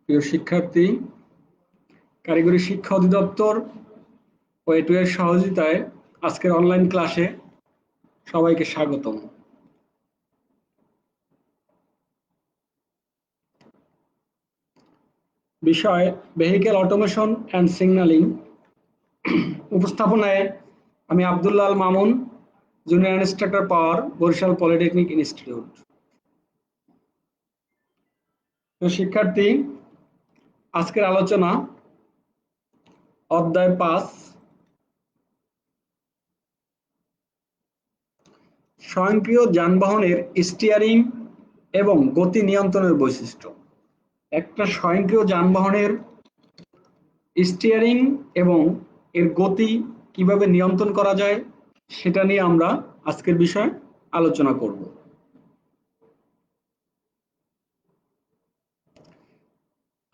প্রিয় শিক্ষার্থী, কারিগরি শিক্ষা অধিদপ্তর ও এটু এর সহযোগিতায় আজকের অনলাইন ক্লাসে সবাইকে স্বাগতম। বিষয় ভেহিক্যাল অটোমেশন অ্যান্ড সিগন্যালিং। উপস্থাপনায় আমি আব্দুল্লাহ আল মামুন, জুনিয়র ইনস্ট্রাক্টর পাওয়ার, বরিশাল পলিটেকনিক ইনস্টিটিউট। তো শিক্ষার্থী, আজকের আলোচনা অধ্যায় 5, স্বয়ংক্রিয় যানবাহনের স্টিয়ারিং এবং গতি নিয়ন্ত্রণের বৈশিষ্ট্য। একটা স্বয়ংক্রিয় যানবাহনের স্টিয়ারিং এবং এর গতি কিভাবে নিয়ন্ত্রণ করা যায় সেটা নিয়ে আমরা আজকের বিষয়ে আলোচনা করব।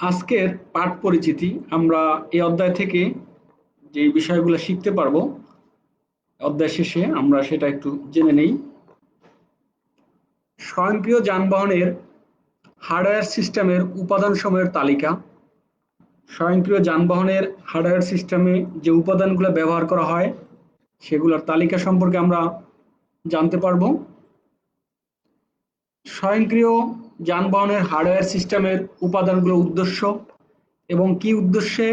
আজকের পাঠ পরিচিতি আমরা এই অধ্যায় থেকে যে বিষয়গুলো শিখতে পারবো অধ্যায় শেষে আমরা সেটা একটু জেনে নেই। স্বয়ংক্রিয় যানবাহনের হার্ডওয়্যার সিস্টেমের উপাদানসমূহের তালিকা। স্বয়ংক্রিয় যানবাহনের হার্ডওয়্যার সিস্টেমে যে উপাদানগুলো ব্যবহার করা হয় সেগুলোর তালিকা সম্পর্কে আমরা জানতে পারব। স্বয়ংক্রিয় যানবাহনের হার্ডওয়্যার সিস্টেমের উপাদানগুলোর উদ্দেশ্য এবং কি উদ্দেশ্যে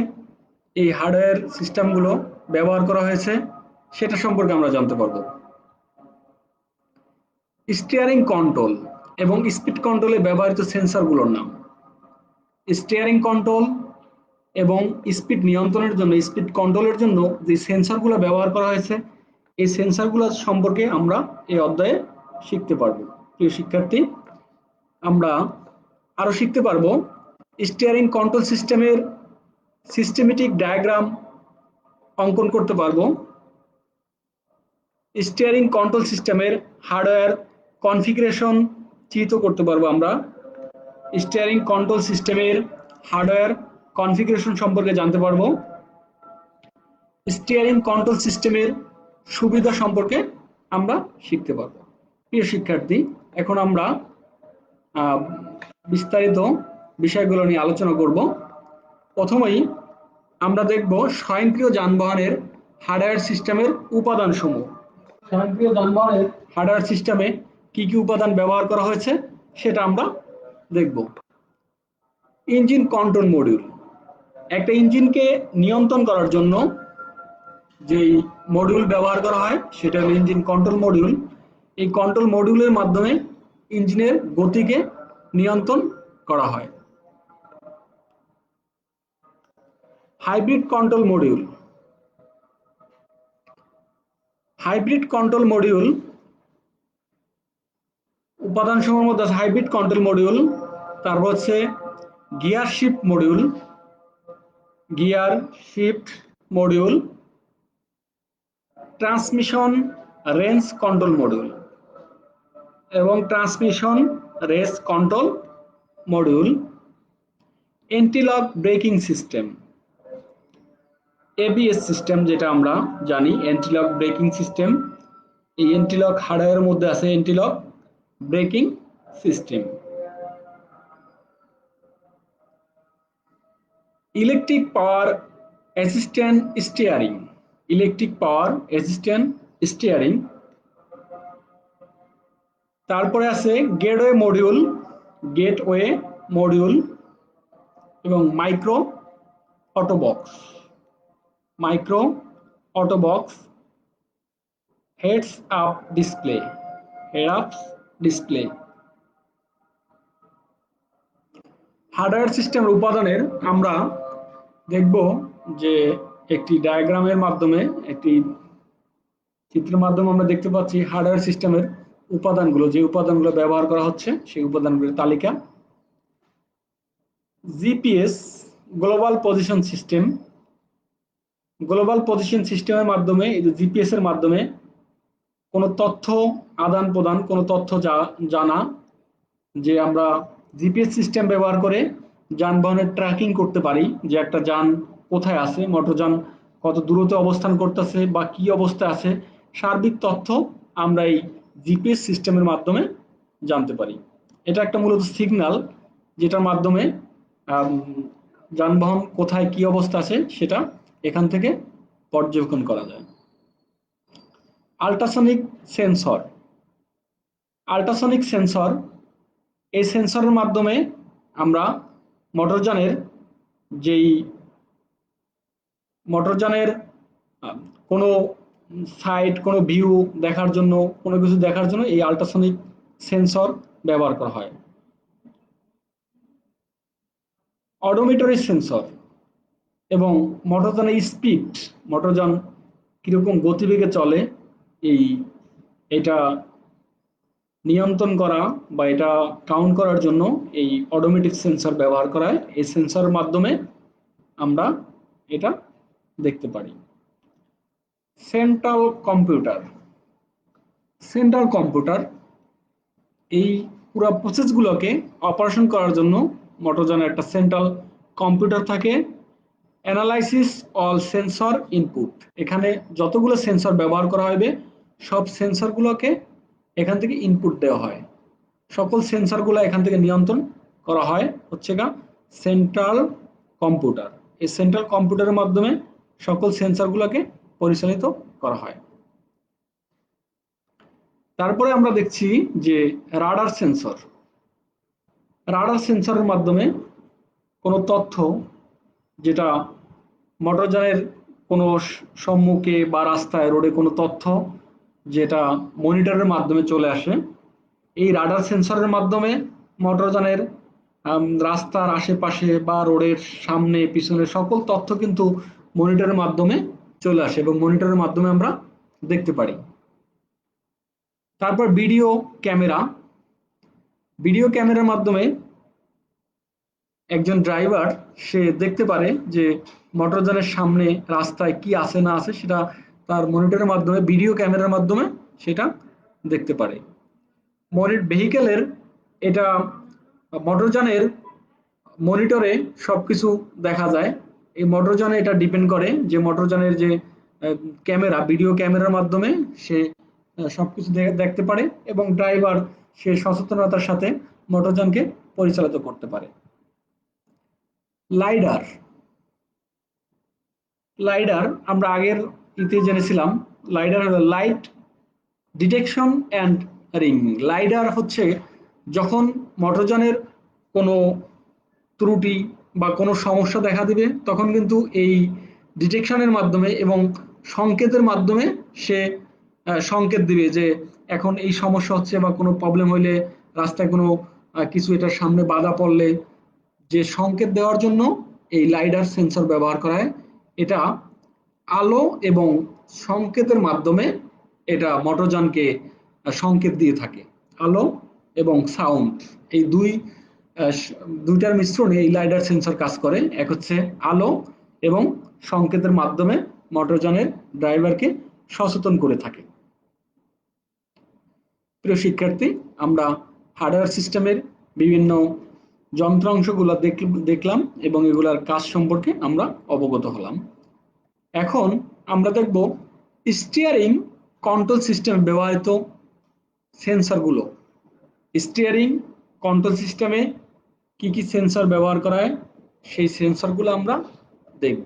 এই হার্ডওয়্যার সিস্টেমগুলো ব্যবহার করা হয়েছে সেটা সম্পর্কে আমরা জানতে পারব। স্টিয়ারিং কন্ট্রোল এবং স্পিড কন্ট্রোলে ব্যবহৃত সেন্সরগুলোর নাম। স্টিয়ারিং কন্ট্রোল এবং স্পিড নিয়ন্ত্রণের জন্য, স্পিড কন্ট্রোলের জন্য যে সেন্সরগুলো ব্যবহার করা হয়েছে এই সেন্সরগুলো সম্পর্কে আমরা এই অধ্যায়ে শিখতে পারবো। প্রিয় শিক্ষার্থী, আমরা আরো শিখতে পারবো স্টিয়ারিং কন্ট্রোল সিস্টেমের সিস্টেমেটিক ডায়াগ্রাম অঙ্কন করতে পারবো। স্টিয়ারিং কন্ট্রোল সিস্টেমের হার্ডওয়্যার কনফিগারেশন চিত্রিত করতে পারবো। আমরা স্টিয়ারিং কন্ট্রোল সিস্টেমের হার্ডওয়্যার কনফিগারেশন সম্পর্কে জানতে পারবো। স্টিয়ারিং কন্ট্রোল সিস্টেমের সুবিধা সম্পর্কে আমরা শিখতে পারবো। প্রিয় শিক্ষার্থী, এখন আমরা বিস্তারিত বিষয়গুলো নিয়ে আলোচনা করব। প্রথমেই আমরা দেখব স্বয়ংক্রিয় যানবাহনের হার্ডওয়্যার সিস্টেমের উপাদানসমূহ। স্বয়ংক্রিয় যানবাহনের হার্ডওয়্যার সিস্টেমে কি কি উপাদান ব্যবহার করা হয়েছে সেটা আমরা দেখব। Engine control module. একটা ইঞ্জিনকে নিয়ন্ত্রণ করার জন্য যেই মডিউল ব্যবহার করা হয় সেটা হলো ইঞ্জিন কন্ট্রোল মডিউল। এই কন্ট্রোল মডিউলের মাধ্যমে ইঞ্জিনের গতিকে নিয়ন্ত্রণ করা হয়। Hybrid control module. Hybrid control module উপাদানসমূহের মধ্যে আছে হাইব্রিড কন্ট্রোল মডিউল, তারপর হচ্ছে gear shift module, gear shift module, transmission range control module এবং transmission range control module, antilock braking system, ABS system যেটা আমরা জানি এন্টিলক ব্রেকিং সিস্টেম। এই এন্টিলক হার্ডওয়্যারের মধ্যে আছে antilock braking system. Electric power assistant steering. Electric power assistant steering. তারপরে আছে গেটওয়ে মডিউল, গেটওয়ে মডিউল এবং micro autobox, micro autobox, heads up display, head up display. Hardware সিস্টেমের উপাদানের আমরা দেখব যে একটি ডায়াগ্রামের মাধ্যমে, একটি চিত্রের মাধ্যমে আমরা দেখতে পাচ্ছি হার্ডওয়্যার সিস্টেমের উপাদানগুলো, যে উপাদানগুলো ব্যবহার করা হচ্ছে সেই উপাদানগুলোর তালিকা। GPS, global position system. Global position সিস্টেমের মাধ্যমে, এই যে জিপিএস এর মাধ্যমে কোনো তথ্য আদান প্রদান, কোনো তথ্য জানা, যে আমরা জিপিএস সিস্টেম ব্যবহার করে যানবাহনের ট্র্যাকিং করতে পারি যে একটা যান কোথায় আছে, মোটরযান কত দূরত্বে অবস্থান করতেছে বা কি অবস্থায় আছে, সার্বিক তথ্য আমরা এই জিপিএস সিস্টেমের মাধ্যমে জানতে পারি। এটা একটা মূলত সিগন্যাল, যেটার মাধ্যমে যানবাহন কোথায় কি অবস্থা আছে সেটা এখান থেকে পর্যবেক্ষণ করা যায়। Ultrasonic sensor. আল্ট্রাসনিক সেন্সর, এই সেন্সরের মাধ্যমে আমরা মোটরযানের যেই মোটরযানের কোনো সাইড, কোনো ভিউ দেখার জন্য, কোনো কিছু দেখার জন্য এই আল্ট্রাসনিক সেন্সর ব্যবহার করা হয়। অডোমিটারি সেন্সর এবং মোটরযানের স্পিড, মোটরযান কিরকম গতিবেগে চলে এটা নিয়ন্ত্রণ করা বা এটা কাউন্ট করার জন্য এই অটোমেটিক সেন্সর ব্যবহার করা হয়। এই সেন্সরের মাধ্যমে আমরা এটা দেখতে পারি। Central computer. সেন্ট্রাল কম্পিউটার এই পুরো প্রসেসগুলোকে অপারেশন করার জন্য মোটরযানের একটা সেন্ট্রাল কম্পিউটার থাকে। অ্যানালাইসিস অল সেন্সর ইনপুট, এখানে যতগুলো সেন্সর ব্যবহার করা হবে সব সেন্সরগুলোকে এখান থেকে ইনপুট দেওয়া হয়। সকল সেন্সরগুলো এখান থেকে নিয়ন্ত্রণ করা হয় হচ্ছে গা সেন্ট্রাল কম্পিউটার। এই সেন্ট্রাল কম্পিউটারের মাধ্যমে সকল সেন্সরগুলোকে পরিচালিত করা হয়। তারপরে আমরা দেখছি যে রাডার সেন্সর। রাডার সেন্সরের মাধ্যমে কোনো তথ্য, যেটা মোটরযানের কোনো সম্মুখে বা রাস্তায় রোডে কোনো তথ্য যেটা মনিটরের মাধ্যমে চলে আসে, এই রাডার সেন্সরের মাধ্যমে মোটরযানের রাস্তার আশেপাশে বা রোডের সামনে পিছনে সকল তথ্য কিন্তু মনিটরের মাধ্যমে চলে আসে এবং মনিটরের মাধ্যমে আমরা দেখতে পারি। তারপর ভিডিও ক্যামেরা। ভিডিও ক্যামেরার মাধ্যমে একজন ড্রাইভার সে দেখতে পারে যে মোটরযানের সামনে রাস্তায় কি আছে না আছে, সেটা তার মনিটরের মাধ্যমে, ভিডিও ক্যামেরার মাধ্যমে সেটা দেখতে পারে। ভেহিকেলের এটা মোটরযানের মনিটরে সবকিছু দেখা যায়। এই মোটরযানে এটা ডিপেন্ড করে যে মোটরযানের যে ক্যামেরা, ভিডিও ক্যামেরার মাধ্যমে সে সবকিছু দেখতে পারে এবং ড্রাইভার সে সচেতনতার সাথে মোটরযানকে পরিচালিত করতে পারে। লাইডার। লাইডার আমরা আগের ইতে জেনেছিলাম, লাইডার হলো light detection and ring. Lidar হচ্ছে যখন মোটরযানের কোনো ত্রুটি বা কোনো সমস্যা দেখা দিবে তখন কিন্তু এই ডিটেকশনের মাধ্যমে এবং সংকেতের মাধ্যমে সে সংকেত দিবে যে এখন এই সমস্যা হচ্ছে বা কোনো প্রবলেম হইলে, রাস্তায় কোনো কিছু এটার সামনে বাধা পড়লে যে সংকেত দেওয়ার জন্য এই লাইডার সেন্সর ব্যবহার করা হয়। এটা আলো এবং সংকেতের মাধ্যমে এটা মোটরযানকে সংকেত দিয়ে থাকে। আলো এবং সাউন্ড, এই দুইটার মিশ্রণে এই লাইডার সেন্সর কাজ করে। এক হচ্ছে আলো এবং সংকেতের মাধ্যমে মোটরযানের ড্রাইভারকে সচেতন করে থাকে। প্রিয় শিক্ষার্থী, আমরা হার্ডওয়্যার সিস্টেমের বিভিন্ন যন্ত্রাংশগুলো দেখলাম এবং এগুলার কাজ সম্পর্কে আমরা অবগত হলাম। এখন আমরা দেখব স্টিয়ারিং কন্ট্রোল সিস্টেম ব্যবহৃত সেন্সরগুলো। স্টিয়ারিং কন্ট্রোল সিস্টেমে কি কি সেন্সর ব্যবহার করা হয় সেই সেন্সরগুলো আমরা দেখব।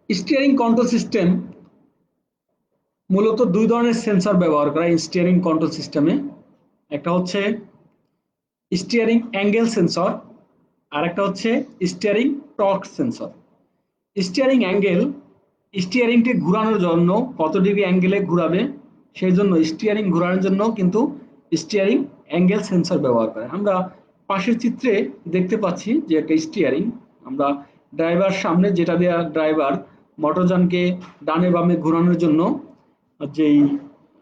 স্টিয়ারিং কন্ট্রোল সিস্টেম মূলত দুই ধরনের সেন্সর ব্যবহার করা হয় স্টিয়ারিং কন্ট্রোল সিস্টেমে। একটা হচ্ছে স্টিয়ারিং অ্যাঙ্গেল সেন্সর আর একটা হচ্ছে steering torque sensor. Steering angle, স্টিয়ারিংটি ঘোরানোর জন্য কত ডিগ্রি অ্যাঙ্গেলে ঘুরাবে সেই জন্য স্টিয়ারিং ঘোরানোর জন্য কিন্তু স্টিয়ারিং অ্যাঙ্গেল সেন্সর ব্যবহার করে। আমরা পাশের চিত্রে দেখতে পাচ্ছি যে একটা স্টিয়ারিং, আমরা ড্রাইভার সামনে যেটা দেওয়া ড্রাইভার মোটরযানকে ডানে বামে ঘোরানোর জন্য যেই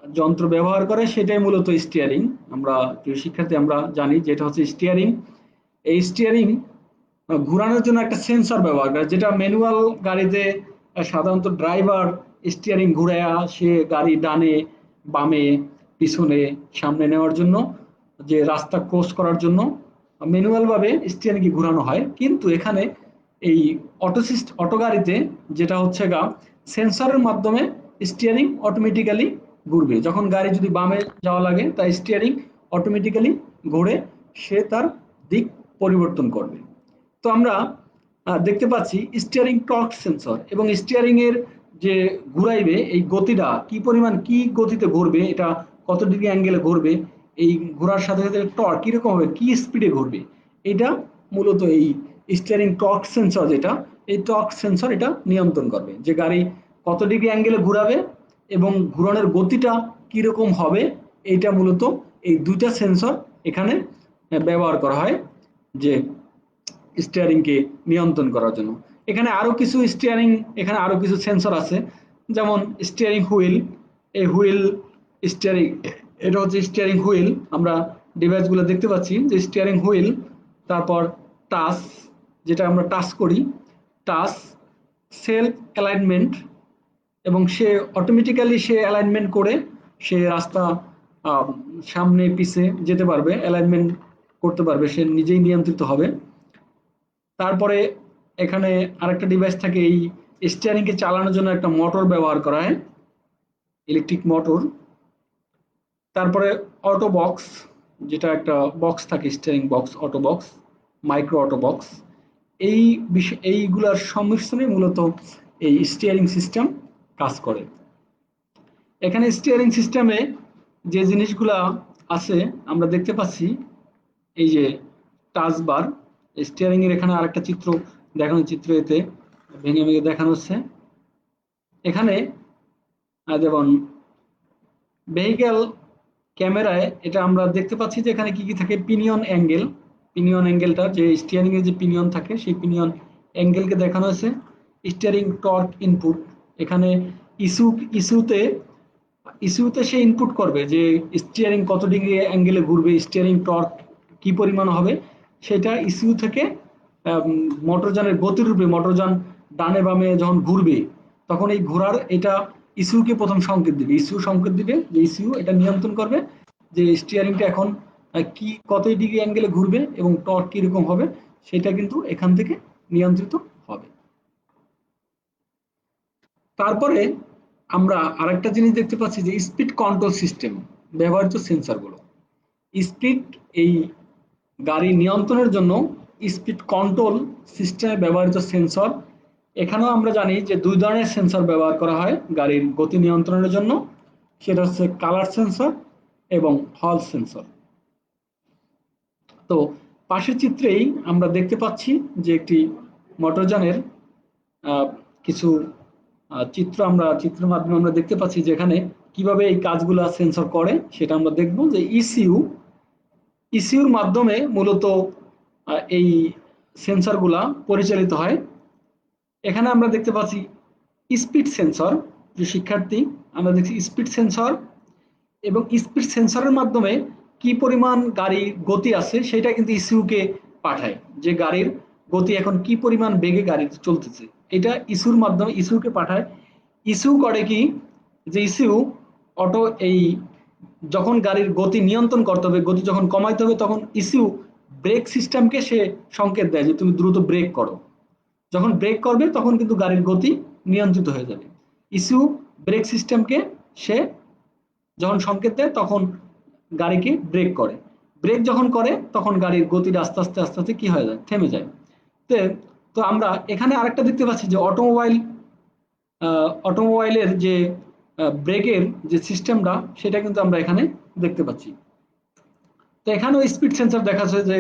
যন্ত্র ব্যবহার করে সেটাই মূলত স্টিয়ারিং। আমরা শিক্ষার্থী আমরা জানি যেটা হচ্ছে স্টিয়ারিং। এই স্টিয়ারিং ঘোরানোর জন্য একটা সেন্সর ব্যবহার করে, যেটা ম্যানুয়াল গাড়িতে সাধারণত ড্রাইভার স্টিয়ারিং ঘুরায়া সে গাড়ি ডানে বামে পিছনে সামনে নেওয়ার জন্য, যে রাস্তা ক্রস করার জন্য ম্যানুয়াল ভাবে স্টিয়ারিংকে ঘোরানো হয়। কিন্তু এখানে এই অটো গাড়িতে যেটা হচ্ছে সেন্সরের মাধ্যমে স্টিয়ারিং অটোমেটিক্যালি ঘুরবে। যখন গাড়ি যদি বামে যাওয়া লাগে তাই স্টিয়ারিং অটোমেটিক্যালি ঘুরে সে তার দিক পরিবর্তন করবে। তো আমরা দেখতে পাচ্ছি স্টিয়ারিং টর্ক সেন্সর, এবং স্টিয়ারিং এর যে ঘুরাইবে এই গতিটা কি পরিমাণ, কি গতিতে ঘুরবে, এটা কত ডিগ্রি অ্যাঙ্গেলে ঘুরবে, এই ঘোরার সাথে সাথে টর্ক কিরকম হবে, কি স্পিডে ঘুরবে, এটা মূলত এই স্টিয়ারিং টর্ক সেন্সর, যেটা এই টর্ক সেন্সর এটা নিয়ন্ত্রণ করবে যে গাড়ি কত ডিগ্রি অ্যাঙ্গেলে ঘুরাবে এবং ঘুরানোর গতিটা কিরকম হবে। এইটা মূলত এই দুইটা সেন্সর এখানে ব্যবহার করা হয় যে স্টিয়ারিংকে নিয়ন্ত্রণ করার জন্য। এখানে আরো কিছু স্টিয়ারিং, এখানে আরো কিছু সেন্সর আছে, যেমন স্টিয়ারিং হুইল। এই হুইল স্টিয়ারিং, এটা হচ্ছে স্টিয়ারিং হুইল, আমরা ডিভাইসগুলো দেখতে পাচ্ছি যে স্টিয়ারিং হুইল, তারপর টাচ, যেটা আমরা টাচ করি, টাচ, সেলফ অ্যালাইনমেন্ট, এবং সে অটোমেটিক্যালি সে অ্যালাইনমেন্ট করে সে রাস্তা সামনে পিছে যেতে পারবে, অ্যালাইনমেন্ট করতে পারবে, সে নিজেই নিয়ন্ত্রিত হবে। তারপরে এখানে আরেকটা ডিভাইস থাকে, এই স্টিয়ারিংকে চালানোর জন্য একটা মোটর ব্যবহার করা হয়, ইলেকট্রিক মোটর। তারপরে অটো বক্স, যেটা একটা বক্স থাকে, steering box, auto box, micro auto box. এই বিষয়, এইগুলার সংমিশ্রণে মূলত এই স্টিয়ারিং সিস্টেম কাজ করে। এখানে স্টিয়ারিং সিস্টেমে যে জিনিসগুলা আছে আমরা দেখতে পাচ্ছি, এই যে টাচ বার, স্টিয়ারিং এর এখানে আরেকটা চিত্র দেখানো, চিত্র এতে ভেঙে ভেঙে দেখানো হচ্ছে। এখানে যেমন ভেহিক্যাল ক্যামেরায় এটা আমরা দেখতে পাচ্ছি যে এখানে কি কি থাকে, পিনিয়ন অ্যাঙ্গেল, পিনিয়ন অ্যাঙ্গেলটা যে স্টিয়ারিং এর যে পিনিয়ন থাকে সেই পিনিয়ন অ্যাঙ্গেলকে দেখানো হয়েছে। স্টিয়ারিং টর্ক ইনপুট, এখানে ইস্যু, ইস্যুতে ইস্যুতে সে ইনপুট করবে যে স্টিয়ারিং কত ডিগ্রি অ্যাঙ্গেলে ঘুরবে, স্টিয়ারিং টর্ক কি পরিমাণ হবে, সেটা ইস্যু থেকে মোটরযানের গতিরূপে, মোটরযান ডানে বামে যখন ঘুরবে তখন এই ঘোরার এটা ইস্যুকে প্রথম সংকেত দিবে, ইস্যু সংকেত দিবে যে ইস্যু এটা নিয়ন্ত্রণ করবে যে স্টিয়ারিংটা এখন কি কত ডিগ্রি অ্যাঙ্গেলে ঘুরবে এবং টর্ক কিরকম হবে, সেটা কিন্তু এখান থেকে নিয়ন্ত্রিত হবে। তারপরে আমরা আরেকটা জিনিস দেখতে পাচ্ছি যে স্পিড কন্ট্রোল সিস্টেম ব্যবহৃত সেন্সরগুলো। স্পিড, এই গাড়ি নিয়ন্ত্রণের জন্য স্পিড কন্ট্রোল সিস্টেমে ব্যবহৃত সেন্সর, এখানেও আমরা জানি যে দুই ধরনের সেন্সর ব্যবহার করা হয় গাড়ির গতি নিয়ন্ত্রণের জন্য, সেটা হচ্ছে কালার সেন্সর এবং হল সেন্সর। তো পাশের চিত্রেই আমরা দেখতে পাচ্ছি যে একটি মোটরযানের কিছু চিত্র, আমরা চিত্রের মাধ্যমে আমরা দেখতে পাচ্ছি যে এখানে কিভাবে এই কাজগুলো সেন্সর করে সেটা আমরা দেখব। যে ইসিউর মাধ্যমে মূলত এই সেন্সরগুলা পরিচালিত হয়। এখানে আমরা দেখতে পাচ্ছি স্পিড সেন্সর, যে শিক্ষার্থী আমরা দেখছি স্পিড সেন্সর, এবং স্পিড সেন্সরের মাধ্যমে কি পরিমাণ গাড়ির গতি আছে সেটা কিন্তু ইসিউকে পাঠায়, যে গাড়ির গতি এখন কি পরিমাণ বেগে গাড়ি চলতেছে, এটা ইস্যুর মাধ্যমে ইস্যুকে পাঠায়। ইস্যু করে কি, যে ইস্যু অটো, এই যখন গাড়ির গতি নিয়ন্ত্রণ করতে হবে, গতি যখন কমাইতে হবে, তখন ইস্যু ব্রেক সিস্টেমকে সে সংকেত দেয় যে তুমি দ্রুত ব্রেক করো। যখন ব্রেক করবে তখন কিন্তু গাড়ির গতি নিয়ন্ত্রিত হয়ে যাবে। ইস্যু ব্রেক সিস্টেমকে সে যখন সংকেত দেয় তখন গাড়িকে ব্রেক করে, ব্রেক যখন করে তখন গাড়ির গতিটা আস্তে আস্তে আস্তে আস্তে কি হয়ে যায়, থেমে যায়। তো আমরা এখানে আরেকটা দেখতে পাচ্ছি যে অটোমোবাইলের যে ব্রেকের যে সিস্টেমটা সেটা কিন্তু আমরা এখানে দেখতে পাচ্ছি। তো এখানেও স্পিড সেন্সর দেখা যাচ্ছে যে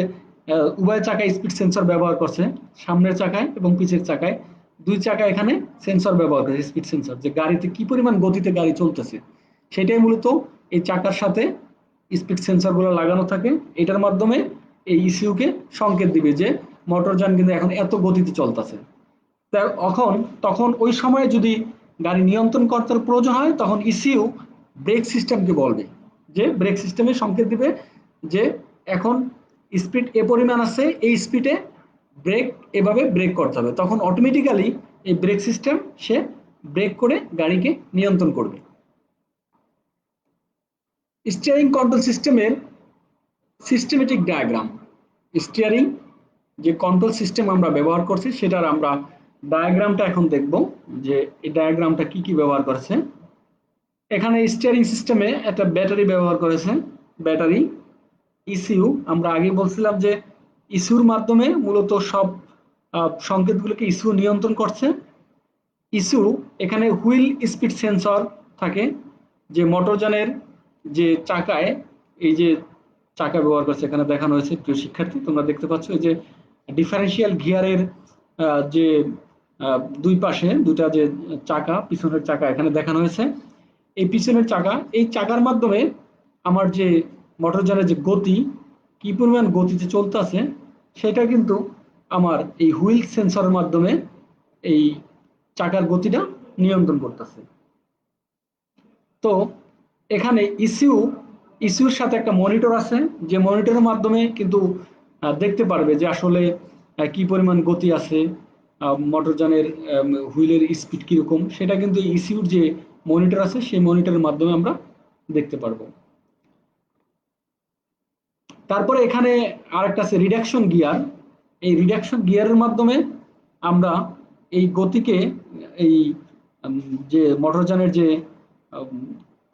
উভয় চাকায় স্পিড সেন্সর ব্যবহার করছে, সামনের চাকায় এবং পিছের চাকায়, দুই চাকায় এখানে সেন্সর ব্যবহার করে, স্পিড সেন্সর, যে গাড়িতে কি পরিমাণ গতিতে গাড়ি চলতেছে সেটাই মূলত এই চাকার সাথে স্পিড সেন্সরগুলো লাগানো থাকে। এটার মাধ্যমে এই ইসিউকে সংকেত দিবে যে মোটরযান কিন্তু এখন এত গতিতে চলতেছে। তখন ওই সময়ে যদি গাড়ি নিয়ন্ত্রণ করতে প্রয়োজন হয় তখন ইসিউ ব্রেক সিস্টেমকে বলবে, যে ব্রেক সিস্টেমে সংকেত দিবে যে এখন স্পিড এ পরিমাণ আছে, এই স্পিডে ব্রেক, এভাবে ব্রেক করতে হবে, তখন অটোমেটিক্যালি এই ব্রেক সিস্টেম সে ব্রেক করে গাড়িকে নিয়ন্ত্রণ করবে। স্টিয়ারিং কন্ট্রোল সিস্টেমের সিস্টেমেটিক ডায়াগ্রাম, স্টিয়ারিং যে কন্ট্রোল সিস্টেম আমরা ব্যবহার করছি সেটার আমরা ডায়াগ্রামটা এখন দেখব, যে এই ডায়াগ্রামটা কি কি ব্যবহার করেছে। এখানে স্টিয়ারিং সিস্টেমে একটা ব্যাটারি ব্যবহার করেছে, ব্যাটারি ইসিইউ আমরা আগে বলছিলাম যে ইসিইউর মাধ্যমে মূলত সব সংকেতগুলোকে ইসিইউ নিয়ন্ত্রণ করছে। ইসিইউ এখানে হুইল স্পিড সেন্সর থাকে, যে মোটরযানের যে চাকায়, এই যে চাকা ব্যবহার করছে এখানে দেখানো হয়েছে প্রিয় শিক্ষার্থী, তোমরা দেখতে পাচ্ছ এই যে ডিফারেন্সিয়াল গিয়ারের যে দুই পাশে দুটা যে চাকা, পিছনের চাকা এখানে দেখানো হয়েছে। এই পিছনের চাকা, এই চাকার মাধ্যমে আমার যে মোটরযানের যে গতি, কি পরিমাণ গতিতে চলতেছে সেটা কিন্তু আমার এই হুইল সেন্সরের মাধ্যমে এই চাকার গতিটা নিয়ন্ত্রণ করতেছে। তো এখানে ইসিইউর সাথে একটা মনিটর আছে, যে মনিটরের মাধ্যমে কিন্তু দেখতে পারবে যে আসলে কি পরিমাণ গতি আছে, মোটরযানের হুইলের স্পিড কিরকম, সেটা কিন্তু ইসিইউর যে মনিটর আছে সেই মনিটরের মাধ্যমে আমরা দেখতে পারবো। তারপরে এখানে আরেকটা আছে রিডাকশন গিয়ার। এই রিডাকশন গিয়ারের মাধ্যমে আমরা এই গতিকে, এই যে মোটরযানের যে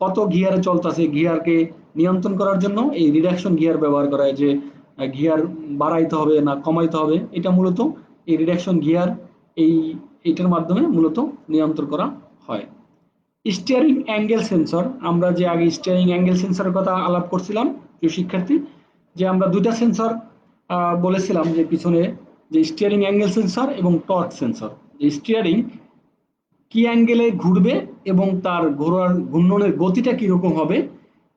কত গিয়ারে চলতেছে গিয়ারকে নিয়ন্ত্রণ করার জন্য এই রিডাকশন গিয়ার ব্যবহার করা হয়, যে গিয়ার বাড়াইতে হবে না কমাইতে হবে, এটা মূলত এই রিডাকশন গিয়ার এইটার মাধ্যমে মূলত নিয়ন্ত্রণ করা হয়। স্টিয়ারিং অ্যাঙ্গেল সেন্সর, আমরা যে আগে স্টিয়ারিং অ্যাঙ্গেল সেন্সরের কথা আলাপ করছিলাম প্রিয় শিক্ষার্থী, যে আমরা দুইটা সেন্সর বলেছিলাম যে পিছনে, যে স্টিয়ারিং অ্যাঙ্গেল সেন্সর এবং টর্ক সেন্সর। যে স্টিয়ারিং কি অ্যাঙ্গেলে ঘুরবে এবং তার ঘোরার ঘূর্ণনের গতিটা কিরকম হবে,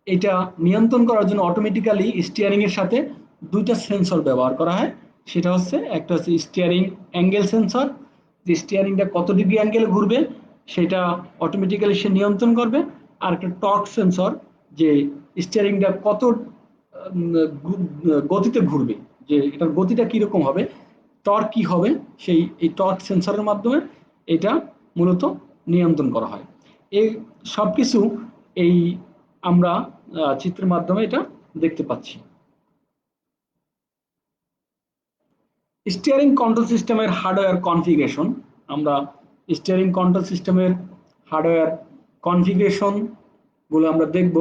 এটা নিয়ন্ত্রণ করার জন্য অটোমেটিক্যালি স্টিয়ারিং এর সাথে দুইটা সেন্সর ব্যবহার করা হয়। সেটা হচ্ছে একটা হচ্ছে স্টিয়ারিং অ্যাঙ্গেল সেন্সর, যে স্টিয়ারিংটা কত ডিগ্রি অ্যাঙ্গেলে ঘুরবে সেটা অটোমেটিক্যালি সে নিয়ন্ত্রণ করবে। আর একটা টর্ক সেন্সর, যে স্টিয়ারিংটা কত গতিতে ঘুরবে, যে এটার গতিটা কিরকম হবে, টর্ক কি হবে, এই টর্ক সেন্সরের মাধ্যমে এটা মূলত নিয়ন্ত্রণ করা হয়। এই সবকিছু এই আমরা চিত্রের মাধ্যমে এটা দেখতে পাচ্ছি। স্টিয়ারিং কন্ট্রোল সিস্টেমের হার্ডওয়্যার কনফিগারেশন, আমরা স্টিয়ারিং কন্ট্রোল সিস্টেমের হার্ডওয়্যার কনফিগারেশন গুলো আমরা দেখব।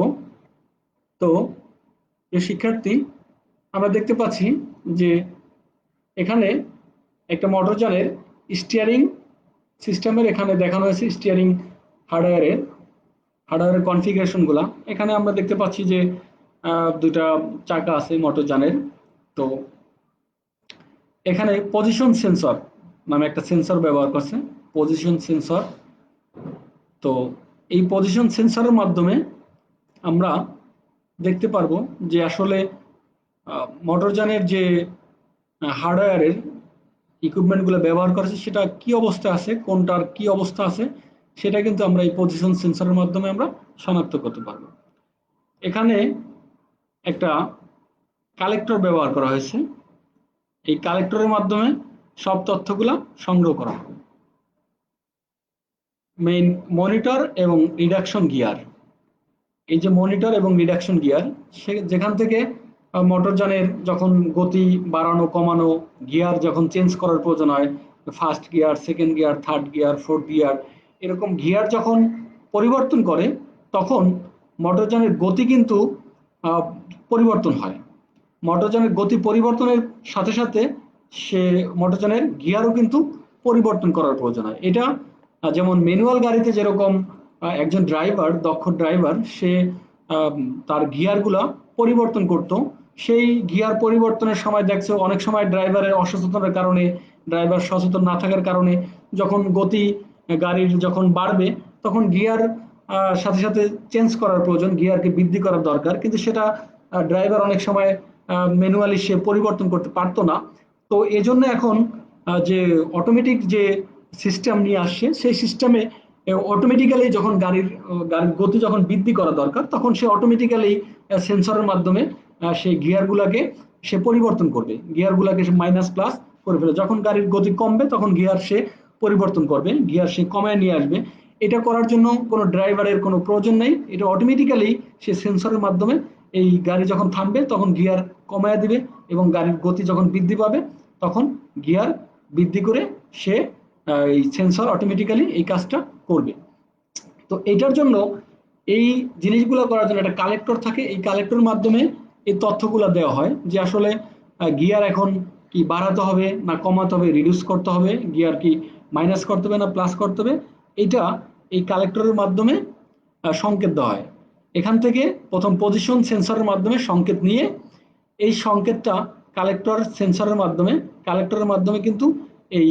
তো শিক্ষার্থী, আমরা দেখতে পাচ্ছি যে এখানে একটা মোটরযানের স্টিয়ারিং সিস্টেমের এখানে দেখানো হয়েছে স্টিয়ারিং হার্ডওয়্যারের কনফিগারেশন গুলা। এখানে আমরা দেখতে পাচ্ছি যে দুটা চাকা আছে মোটরযানের। তো এখানে পজিশন সেন্সর নামে একটা সেন্সর ব্যবহার করছে, পজিশন সেন্সর। তো এই পজিশন সেন্সরের মাধ্যমে আমরা দেখতে পারবো যে আসলে মোটরযানের যে হার্ডওয়্যারের ইকুইপমেন্টগুলো ব্যবহার করেছে সেটা কি অবস্থা আছে, কোনটার কি অবস্থা আছে, সেটা কিন্তু আমরা এই পজিশন সেন্সরের মাধ্যমে আমরা শনাক্ত করতে পারবো। এখানে একটা কালেক্টর ব্যবহার করা হয়েছে, এই কালেক্টরের মাধ্যমে সব তথ্যগুলা সংগ্রহ করা হবে। মেইন মনিটর এবং রিডাকশন গিয়ার, এই যে মনিটর এবং রিডাকশন গিয়ার, যেখান থেকে মোটরযানের যখন গতি বাড়ানো কমানো, গিয়ার যখন চেঞ্জ করার প্রয়োজন হয়, first gear, second gear, third gear, fourth gear, এরকম গিয়ার যখন পরিবর্তন করে তখন মোটরযানের গতি কিন্তু পরিবর্তন হয়। মোটরযানের গতি পরিবর্তনের সাথে সাথে সে মোটরযানের গিয়ারও কিন্তু পরিবর্তন করার প্রয়োজন হয়। এটা যেমন ম্যানুয়াল গাড়িতে যেরকম একজন ড্রাইভার, দক্ষ ড্রাইভার, সে তার গিয়ারগুলা পরিবর্তন করত, সেই গিয়ার পরিবর্তনের সময় দেখছো অনেক সময় ড্রাইভারের অসচেতনতার কারণে, ড্রাইভার সচেতন না থাকার কারণে যখন গতি গাড়ির যখন বাড়বে তখন গিয়ার সাথে সাথে চেঞ্জ করার প্রয়োজন, গিয়ারকে বৃদ্ধি করার দরকার, কিন্তু সেটা ড্রাইভার অনেক সময় ম্যানুয়ালি সে পরিবর্তন করতে পারতো না। তো এজন্য এখন যে অটোমেটিক যে সিস্টেম নিয়ে আসছে সেই সিস্টেমে অটোমেটিক্যালি যখন গাড়ির গতি যখন বৃদ্ধি করা দরকার তখন সে অটোমেটিক্যালি সেন্সরের মাধ্যমে সেই গিয়ারগুলোকে সে পরিবর্তন করবে, গিয়ারগুলোকে সে মাইনাস প্লাস করে ফেলে। যখন গাড়ির গতি কমবে তখন গিয়ার সে পরিবর্তন করবে, গিয়ার সে কমায় নিয়ে আসবে। এটা করার জন্য কোনো ড্রাইভারের কোনো প্রয়োজন নেই, এটা অটোমেটিক্যালি সে সেন্সরের মাধ্যমে এই গাড়ি যখন থামবে তখন গিয়ার কমায় দিবে এবং গাড়ির গতি যখন বৃদ্ধি পাবে তখন গিয়ার বৃদ্ধি করে সে এই সেন্সর অটোমেটিক্যালি এই কাজটা করবে। তো এটার জন্য এই জিনিসগুলো করার জন্য একটা কালেক্টর থাকে, এই কালেক্টরের মাধ্যমে এই তথ্যগুলো দেওয়া হয় যে আসলে গিয়ার এখন কি বাড়াতে হবে না কমাতে হবে, রিডিউস করতে হবে, গিয়ার কি মাইনাস করতে হবে না প্লাস করতে হবে, এটা এই কালেক্টরের মাধ্যমে সংকেত দেওয়া হয়। এখান থেকে প্রথম পজিশন সেন্সরের মাধ্যমে সংকেত নিয়ে এই সংকেতটা কালেক্টরের মাধ্যমে কিন্তু এই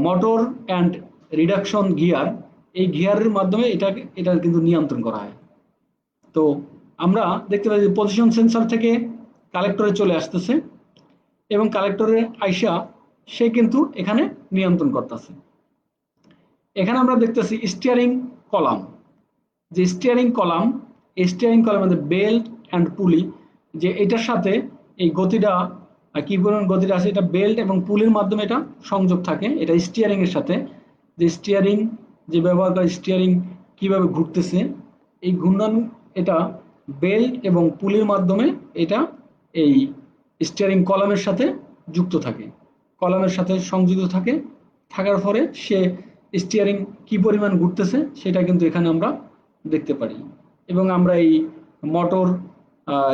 মোটর অ্যান্ড রিডাকশন গিয়ার, এই গিয়ারের মাধ্যমে এটা কিন্তু নিয়ন্ত্রণ করা হয়। তো আমরা দেখতে পাচ্ছি পজিশন সেন্সর থেকে কালেক্টরে চলে আসতেছে এবং কালেক্টরে আইসা সে কিন্তু এখানে নিয়ন্ত্রণ করতেছে। এখানে আমরা দেখতেছি স্টিয়ারিং কলাম, যে স্টিয়ারিং কলামের বেল্ট অ্যান্ড পুলি, যে এটার সাথে এই গতিটা কি পরিমাণ গতিটা আছে এটা বেল্ট এবং পুলির মাধ্যমে এটা সংযোগ থাকে। এটা স্টিয়ারিং এর সাথে, যে স্টিয়ারিং যে ব্যবহার করে, স্টিয়ারিং কিভাবে ঘুরতেছে, এই ঘূর্ণন এটা বেল্ট এবং পুলির মাধ্যমে এটা এই স্টিয়ারিং কলামের সাথে যুক্ত থাকে, কলামের সাথে সংযুক্ত থাকে। থাকার পরে সে স্টিয়ারিং কি পরিমাণ ঘুরতেছে সেটা কিন্তু এখানে আমরা দেখতে পারি এবং আমরা এই মোটর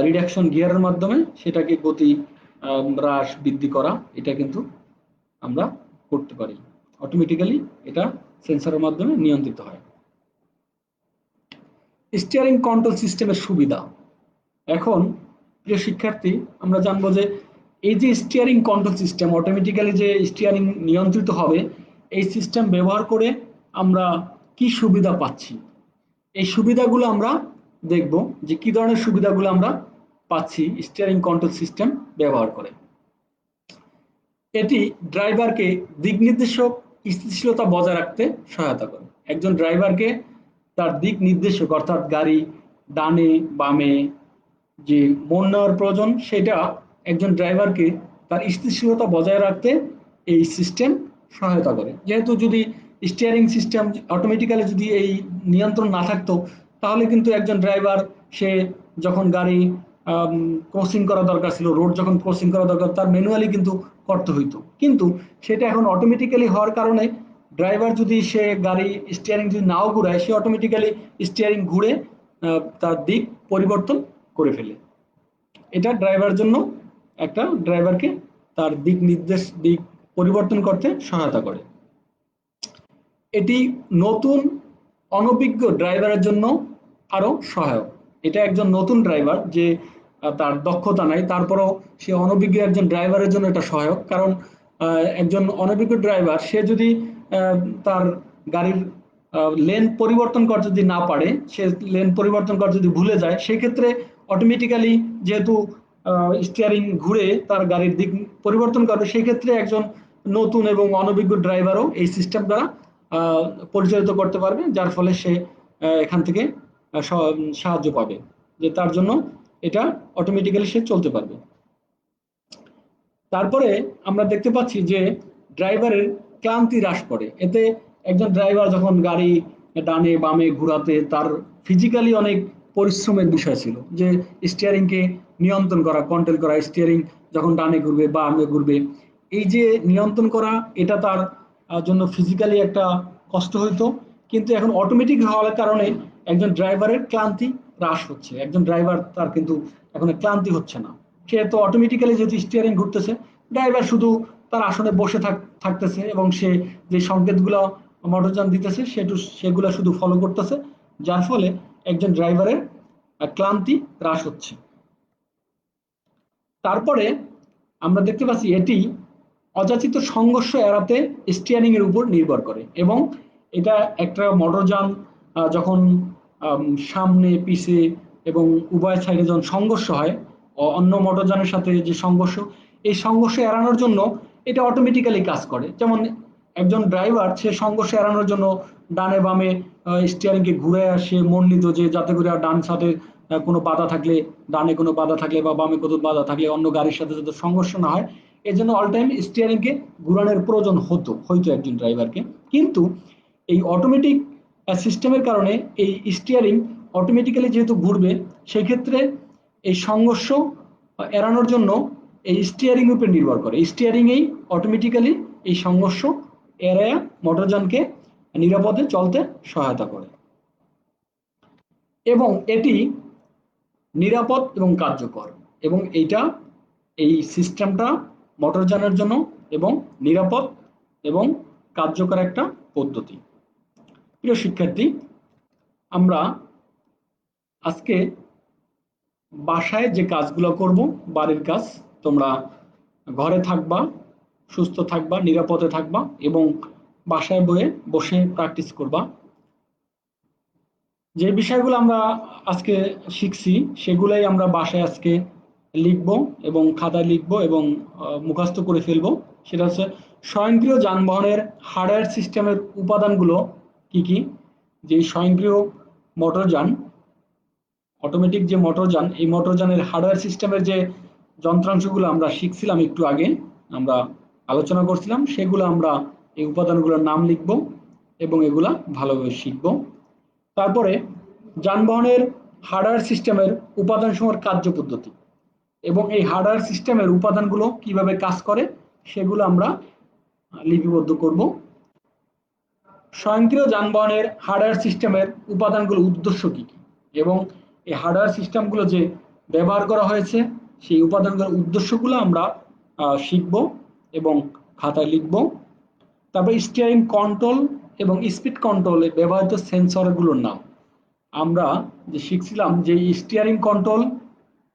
রিডাকশন গিয়ারের মাধ্যমে সেটাকে গতি হ্রাস বৃদ্ধি করা এটা কিন্তু আমরা করতে পারি। অটোমেটিক্যালি এটা সেন্সরের মাধ্যমে নিয়ন্ত্রিত হয়। স্টিয়ারিং কন্ট্রোল সিস্টেমের সুবিধা। এখন প্রিয় শিক্ষার্থী, আমরা জানবো যে এই যে স্টিয়ারিং কন্ট্রোল সিস্টেম, অটোমেটিক্যালি যে স্টিয়ারিং নিয়ন্ত্রিত হবে, এই সিস্টেম ব্যবহার করে আমরা কি সুবিধা পাচ্ছি, এই সুবিধাগুলো আমরা দেখব যে কি ধরনের সুবিধাগুলো আমরা পাচ্ছি স্টিয়ারিং কন্ট্রোল সিস্টেম ব্যবহার করে। এটি ড্রাইভারকে দিক নির্দেশক স্থিতিশীলতা বজায় রাখতে সহায়তা করে। একজন ড্রাইভারকে তার দিক নির্দেশক অর্থাৎ গাড়ি ডানে বামে যে মোড় নেওয়ার প্রয়োজন, সেটা একজন ড্রাইভারকে তার স্থিতিশীলতা বজায় রাখতে এই সিস্টেম সহায়তা করে। যেহেতু যদি স্টিয়ারিং সিস্টেম অটোমেটিক্যালি যদি এই নিয়ন্ত্রণ না থাকতো, তাহলে কিন্তু একজন ড্রাইভার সে যখন গাড়ি ক্রসিং করা দরকার ছিল, রোড যখন ক্রসিং করা দরকার, তার ম্যানুয়ালি কিন্তু করতে হইতো। কিন্তু সেটা এখন অটোমেটিক্যালি হওয়ার কারণে ড্রাইভার যদি সে গাড়ি স্টিয়ারিং যদি নাও ঘুরায়, সে অটোমেটিক্যালি স্টিয়ারিং ঘুরে তার দিক পরিবর্তন করে ফেলে। এটা ড্রাইভার জন্য একটা ড্রাইভারকে তার দিক পরিবর্তন করতে সহায়তা করে। এটি নতুন অনভিজ্ঞ ড্রাইভারের জন্য আরো সহায়ক। এটা একজন নতুন ড্রাইভার যে তার দক্ষতা নাই, তারপরও সে অনভিজ্ঞ একজন ড্রাইভারের জন্য এটা সহায়ক। কারণ একজন অনভিজ্ঞ ড্রাইভার সে যদি তার গাড়ির লেন পরিবর্তন করতে যদি না পারে, সে লেন পরিবর্তন করতে যদি ভুলে যায়, সেক্ষেত্রে অটোমেটিক্যালি যেহেতু স্টিয়ারিং ঘুরে তার গাড়ির দিক পরিবর্তন করবে, সেক্ষেত্রে একজন নতুন এবং অনভিজ্ঞ ড্রাইভারও এই সিস্টেম দ্বারা পরিচালিত করতে পারবে, যার ফলে সে এখান থেকে সাহায্য পাবে, যে তার জন্য এটা অটোমেটিক্যালি সে চলতে পারবে। তারপরে আমরা দেখতে পাচ্ছি যে ড্রাইভারের ক্লান্তি হ্রাস করে। এতে একজন ড্রাইভার যখন গাড়ি ডানে বামে ঘুরাতে তার ফিজিক্যালি অনেক পরিশ্রমের বিষয় ছিল, যে স্টিয়ারিংকে নিয়ন্ত্রণ করা, কন্ট্রোল করা, স্টিয়ারিং যখন ডানে ঘুরবে বামে ঘুরবে, এই যে নিয়ন্ত্রণ করা, এটা তার জন্য ফিজিক্যালি একটা কষ্ট হইতো। কিন্তু এখন অটোমেটিক হওয়ার কারণে একজন ড্রাইভারের ক্লান্তি হ্রাস হচ্ছে, একজন ড্রাইভার তার কিন্তু এখন ক্লান্তি হচ্ছে না। সে তো অটোমেটিক্যালি যেহেতু স্টিয়ারিং ঘুরতেছে, ড্রাইভার শুধু তার আসনে বসে থাকতেছে এবং সে যে সংকেতগুলো মোটরযান দিতেছে সেগুলো শুধু ফলো করতেছে, যার ফলে একজন ড্রাইভারের ক্লান্তি হ্রাস হচ্ছে। তারপরে আমরা দেখতে পাচ্ছি এটি অযাচিত সংঘর্ষ এড়াতে স্টিয়ারিং এর উপর নির্ভর করে এবং এটা একটা মোটরযান যখন সামনে পিছে এবং উভয় সাইডে যখন সংঘর্ষ হয় অন্য মোটরযানের সাথে, যে সংঘর্ষ, এই সংঘর্ষ এড়ানোর জন্য এটা অটোমেটিক্যালি কাজ করে। যেমন একজন ড্রাইভার সে সংঘর্ষ এড়ানোর জন্য ডানে বামে স্টিয়ারিংকে ঘুরে আসে মোড় নিত, যে যাতে করে ডান সাথে কোনো বাধা থাকলে, ডানে কোনো বাধা থাকলে বা বামে কোনো বাধা থাকলে অন্য গাড়ির সাথে যাতে সংঘর্ষ না হয়, এই জন্য অল টাইম স্টিয়ারিংকে ঘুরানোর প্রয়োজন হতো একজন ড্রাইভারকে। কিন্তু এই অটোমেটিক সিস্টেমের কারণে এই স্টিয়ারিং অটোমেটিক্যালি যেহেতু ঘুরবে, সেক্ষেত্রে এই সংঘর্ষ এড়ানোর জন্য এই স্টিয়ারিং উপরে নির্ভর করে। স্টিয়ারিংয়েই অটোমেটিক্যালি এই সংঘর্ষ এড়ায় মোটরযানকে নিরাপদে চলতে সহায়তা করে এবং এটি নিরাপদ এবং কার্যকর, এবং এই সিস্টেমটা মোটরযানের জন্য এবং নিরাপদ এবং কার্যকর একটা পদ্ধতি। প্রিয় শিক্ষার্থী, আমরা আজকে বাসায় যে কাজগুলো করব, বাড়ির কাজ, তোমরা ঘরে থাকবা, সুস্থ থাকবা, নিরাপদে থাকবা এবং বাসায় বসে প্র্যাকটিস করবা। যে বিষয়গুলো আমরা আজকে শিখছি সেগুলাই আমরা বাসায় আজকে লিখব এবং খাতায় লিখব এবং মুখস্থ করে ফেলব। সেটা হচ্ছে স্বয়ংক্রিয় যানবাহনের হার্ডওয়্যার সিস্টেমের উপাদানগুলো কি কি। যে স্বয়ংক্রিয় মোটরযান, অটোমেটিক যে মোটরযান, এই মোটরযানের হার্ডওয়্যার সিস্টেমের যে যন্ত্রাংশগুলো আমরা শিখছিলাম একটু আগে, আমরা আলোচনা করছিলাম, সেগুলো আমরা এই উপাদানগুলোর নাম লিখব এবং এগুলা ভালোভাবে শিখব। তারপরে যানবাহনের হার্ডওয়্যার সিস্টেমের উপাদানসমূহের কার্যপদ্ধতি এবং এই হার্ডওয়্যার সিস্টেমের উপাদানগুলো কিভাবে কাজ করে সেগুলো আমরা লিপিবদ্ধ করব। স্বয়ংক্রিয় যানবাহনের হার্ডওয়্যার সিস্টেমের উপাদানগুলোর উদ্দেশ্য কি কি এবং এই হার্ডওয়্যার সিস্টেমগুলো যে ব্যবহার করা হয়েছে সেই উপাদানগুলোর উদ্দেশ্যগুলো আমরা শিখব এবং খাতায় লিখব। তারপরে স্টিয়ারিং কন্ট্রোল এবং স্পিড কন্ট্রোলে ব্যবহৃত সেন্সরগুলোর নাম। আমরা যে শিখছিলাম যে স্টিয়ারিং কন্ট্রোল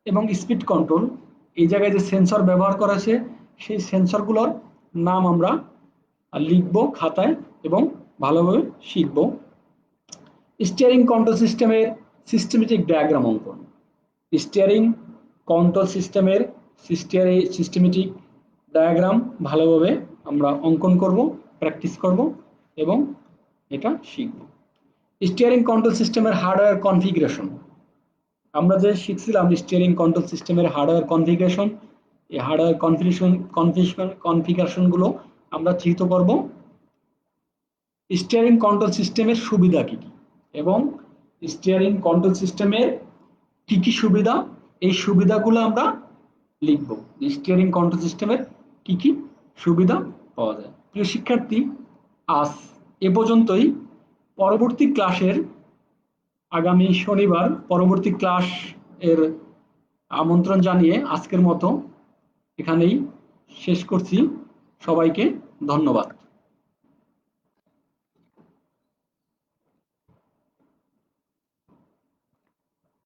এবং স্পিড কন্ট্রোল, এই জায়গায় যে সেন্সর ব্যবহার করা আছে সেই সেন্সরগুলোর নাম আমরা লিখব খাতায় এবং ভালোভাবে শিখব। স্টিয়ারিং কন্ট্রোল সিস্টেমের সিস্টেমেটিক ডায়াগ্রাম অঙ্কন। স্টিয়ারিং কন্ট্রোল সিস্টেমের সিস্টেমেটিক ডায়াগ্রাম ভালোভাবে আমরা অঙ্কন করব, প্র্যাকটিস করব এবং এটা শিখব। স্টিয়ারিং কন্ট্রোল সিস্টেমের হার্ডওয়্যার কনফিগারেশন। আমরা যে শিখছিলাম স্টিয়ারিং কন্ট্রোল সিস্টেমের হার্ডওয়্যার কনফিগারেশন, এই হার্ডওয়্যার কনফিগারেশনগুলো আমরা চিহ্নিত করব। স্টিয়ারিং কন্ট্রোল সিস্টেমের সুবিধা কি কি এবং স্টিয়ারিং কন্ট্রোল সিস্টেমের কি কি সুবিধা, এই সুবিধাগুলো আমরা লিখব। স্টিয়ারিং কন্ট্রোল সিস্টেমের কি কি সুবিধা পাওয়া যায়। প্রিয় শিক্ষার্থী, আজ এ পর্যন্তই। পরবর্তী ক্লাসের আগামী শনিবার পরবর্তী ক্লাস এর আমন্ত্রণ জানিয়ে আজকের মতো এখানেই শেষ করছি। সবাইকে ধন্যবাদ।